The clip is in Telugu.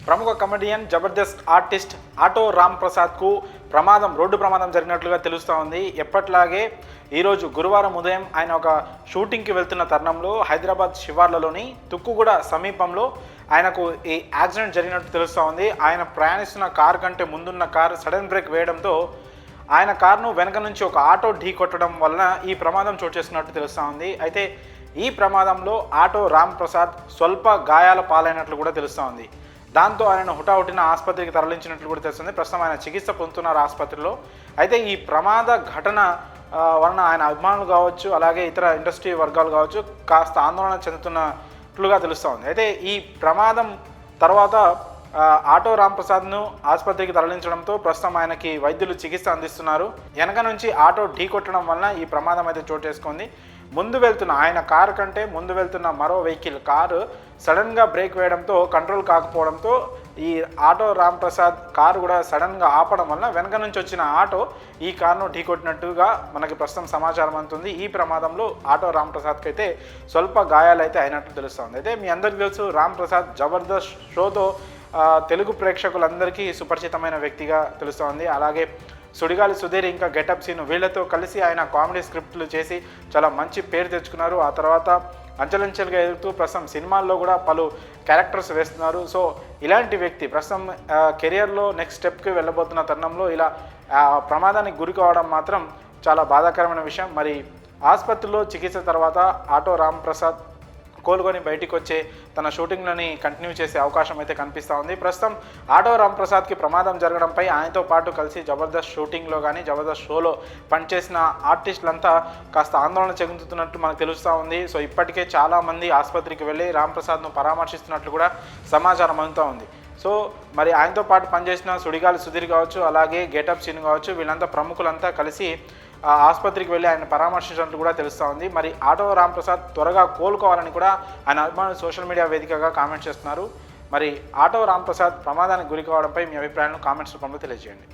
ప్రముఖ comedian Jabardasth artist auto Ram ప్రసాద్కు రోడ్డు ప్రమాదం జరిగినట్లుగా తెలుస్తూ ఉంది. ఎప్పట్లాగే ఈరోజు గురువారం ఉదయం ఆయన ఒక షూటింగ్కి వెళ్తున్న తరుణంలో హైదరాబాద్ శివార్లలోని తుక్కుగూడ సమీపంలో ఆయనకు ఈ యాక్సిడెంట్ జరిగినట్టు తెలుస్తూ ఉంది. ఆయన ప్రయాణిస్తున్న కారు కంటే ముందున్న కారు సడన్ బ్రేక్ వేయడంతో ఆయన కారును వెనక నుంచి ఒక ఆటో ఢీ కొట్టడం వలన ఈ ప్రమాదం చోటు చేసుకున్నట్టు తెలుస్తూ ఉంది. అయితే ఈ ప్రమాదంలో ఆటో రామ్ ప్రసాద్ స్వల్ప గాయాల పాలైనట్లు కూడా తెలుస్తూ ఉంది. దాంతో ఆయన హుటాహుటిన ఆసుపత్రికి తరలించినట్లు కూడా తెలుస్తుంది. ప్రస్తుతం ఆయన చికిత్స పొందుతున్నారు ఆసుపత్రిలో. అయితే ఈ ప్రమాద ఘటన వలన ఆయన అభిమానులు కావచ్చు, అలాగే ఇతర ఇండస్ట్రీ వర్గాలు కావచ్చు కాస్త ఆందోళన చెందుతున్నట్లుగా తెలుస్తూ ఉంది. అయితే ఈ ప్రమాదం తర్వాత ఆటో రామ్ ప్రసాద్ను ఆసుపత్రికి తరలించడంతో ప్రస్తుతం ఆయనకి వైద్యులు చికిత్స అందిస్తున్నారు. వెనక నుంచి ఆటో ఢీ కొట్టడం వలన ఈ ప్రమాదం అయితే చోటు చేసుకుంది. ముందు వెళ్తున్న ఆయన కారు కంటే ముందు వెళ్తున్న మరో వెహికల్ కారు సడన్గా బ్రేక్ వేయడంతో కంట్రోల్ కాకపోవడంతో ఈ ఆటో రామ్ ప్రసాద్ కారు కూడా సడన్గా ఆపడం వలన వెనక నుంచి వచ్చిన ఆటో ఈ కారును ఢీకొట్టినట్టుగా మనకి ప్రస్తుతం సమాచారం అందుతుంది. ఈ ప్రమాదంలో ఆటో రామ్ ప్రసాద్కి అయితే స్వల్ప గాయాలు అయితే అయినట్లు తెలుస్తుంది. అయితే మీ అందరికీ తెలుసు, రామ్ ప్రసాద్ జబర్దస్త్ షోతో తెలుగు ప్రేక్షకులందరికీ సుపరిచితమైన వ్యక్తిగా తెలుస్తోంది. అలాగే సుడిగాలి సుధీర్ ఇంకా గెటప్ సీను వీళ్ళతో కలిసి ఆయన కామెడీ స్క్రిప్ట్లు చేసి చాలా మంచి పేరు తెచ్చుకున్నారు. ఆ తర్వాత అంచెలంచెలుగా ఎదుగుతూ ప్రస్తుతం సినిమాల్లో కూడా పలు క్యారెక్టర్స్ వేస్తున్నారు. సో ఇలాంటి వ్యక్తి ప్రస్తుతం కెరియర్లో నెక్స్ట్ స్టెప్కి వెళ్ళబోతున్న తరుణంలో ఇలా ప్రమాదానికి గురి కావడం మాత్రం చాలా బాధాకరమైన విషయం. మరి ఆసుపత్రిలో చికిత్స తర్వాత ఆటో రామ్ ప్రసాద్ కోలుకొని బయటికి వచ్చే తన షూటింగ్లని కంటిన్యూ చేసే అవకాశం అయితే కనిపిస్తూ ఉంది. ప్రస్తుతం ఆటో రామ్ ప్రసాద్కి ప్రమాదం జరగడంపై ఆయనతో పాటు కలిసి జబర్దస్త్ షూటింగ్లో కానీ జబర్దస్త్ షోలో పనిచేసిన ఆర్టిస్టులంతా కాస్త ఆందోళన చెందుతున్నట్టు మనకు తెలుస్తూ ఉంది. సో ఇప్పటికే చాలామంది ఆసుపత్రికి వెళ్ళి రామ్ ప్రసాద్ను పరామర్శిస్తున్నట్లు కూడా సమాచారం అందుతూ ఉంది. సో మరి ఆయనతో పాటు పనిచేసిన సుడిగాలి సుధీర్ కావచ్చు, అలాగే గెటప్ సీన్ కావచ్చు, వీళ్ళంతా ప్రముఖులంతా కలిసి ఆసుపత్రికి వెళ్ళి ఆయన పరామర్శించినట్లు కూడా తెలుస్తూ ఉంది. మరి ఆటో రామ్ ప్రసాద్ త్వరగా కోలుకోవాలని కూడా ఆయన అభిమానులు సోషల్ మీడియా వేదికగా కామెంట్ చేస్తున్నారు. మరి ఆటో రామ్ ప్రసాద్ ప్రమాదానికి గురి కావడంపై మీ అభిప్రాయాలను కామెంట్స్ రూపంలో తెలియజేయండి.